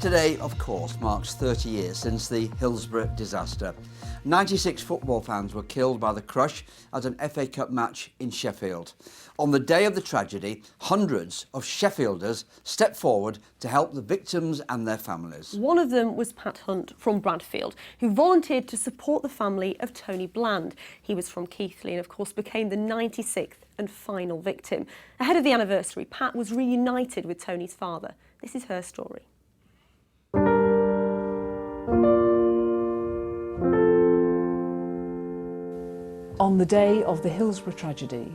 Today, of course, marks 30 years since the Hillsborough disaster. 96 football fans were killed by the crush at an FA Cup match in Sheffield. On the day of the tragedy, hundreds of Sheffielders stepped forward to help the victims and their families. One of them was Pat Hunt from Bradfield, who volunteered to support the family of Tony Bland. He was from Keighley and, of course, became the 96th and final victim. Ahead of the anniversary, Pat was reunited with Tony's father. This is her story. On the day of the Hillsborough tragedy,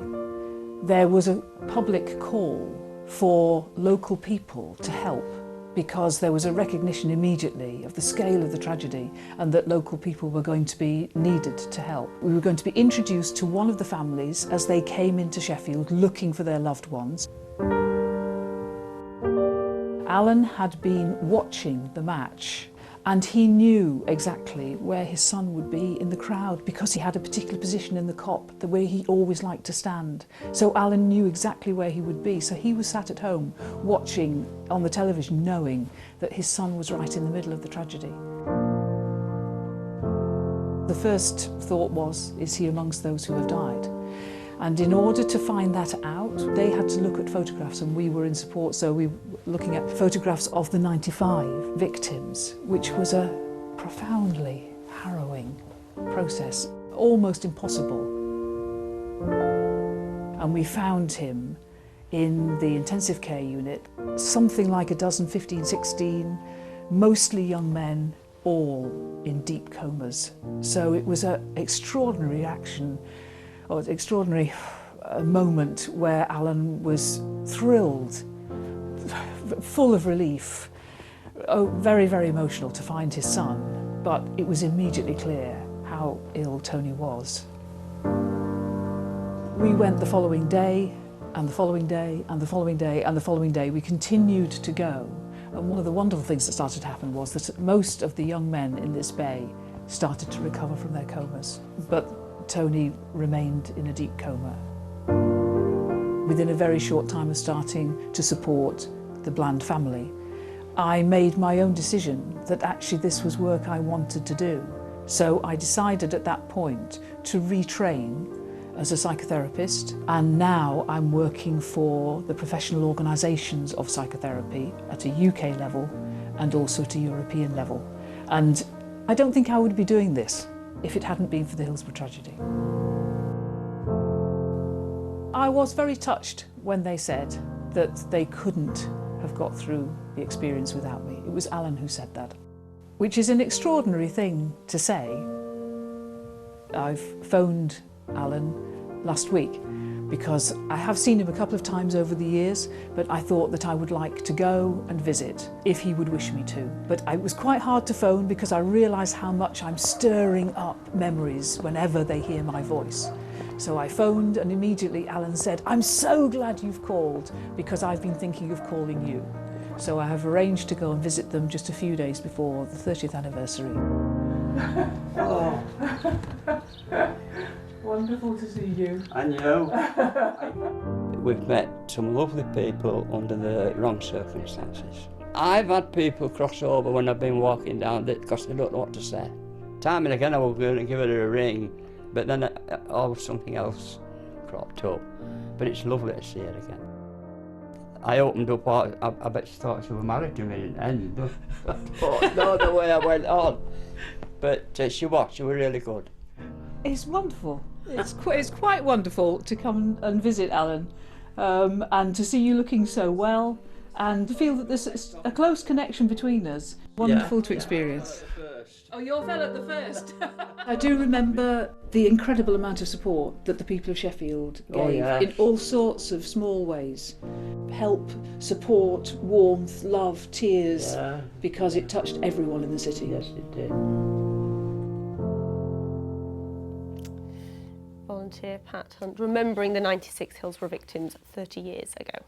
there was a public call for local people to help because there was a recognition immediately of the scale of the tragedy and that local people were going to be needed to help. We were going to be introduced to one of the families as they came into Sheffield looking for their loved ones. Alan had been watching the match and he knew exactly where his son would be in the crowd because he had a particular position in the cop, the way he always liked to stand. So Alan knew exactly where he would be. So he was sat at home watching on the television, knowing that his son was right in the middle of the tragedy. The first thought was, is he amongst those who have died? And in order to find that out, they had to look at photographs and we were in support, so we were looking at photographs of the 95 victims, which was a profoundly harrowing process, almost impossible. And we found him in the intensive care unit, something like a dozen, 15, 16, mostly young men, all in deep comas. So it was an extraordinary action. Oh, it's an extraordinary moment where Alan was thrilled, full of relief, very, very emotional to find his son, but it was immediately clear how ill Tony was. We went the following day, and the following day, and the following day, and the following day. We continued to go, and one of the wonderful things that started to happen was that most of the young men in this bay started to recover from their comas, but Tony remained in a deep coma. Within a very short time of starting to support the Bland family, I made my own decision that actually this was work I wanted to do. So I decided at that point to retrain as a psychotherapist, and now I'm working for the professional organisations of psychotherapy at a UK level and also at a European level. And I don't think I would be doing this if it hadn't been for the Hillsborough tragedy. I was very touched when they said that they couldn't have got through the experience without me. It was Alan who said that, which is an extraordinary thing to say. I've phoned Alan last week because I have seen him a couple of times over the years, but I thought that I would like to go and visit if he would wish me to. But it was quite hard to phone because I realise how much I'm stirring up memories whenever they hear my voice. So I phoned and immediately Alan said, "I'm so glad you've called because I've been thinking of calling you." So I have arranged to go and visit them just a few days before the 30th anniversary. Oh. Wonderful to see you. And you. We've met some lovely people under the wrong circumstances. I've had people cross over when I've been walking down because they don't know what to say. Time and again I was going to give her a ring, but then something else cropped up. But it's lovely to see her again. I opened up, I bet she thought she was married to me in the end. I don't know the way I went on. But she was really good. It's wonderful. It's quite wonderful to come and visit Alan and to see you looking so well and to feel that there's a close connection between us. Wonderful to experience. Oh, you fell at the first. I do remember the incredible amount of support that the people of Sheffield gave in all sorts of small ways. Help, support, warmth, love, tears, because it touched everyone in the city. Yes, it did. Volunteer Pat Hunt, remembering the 96 Hillsborough victims 30 years ago.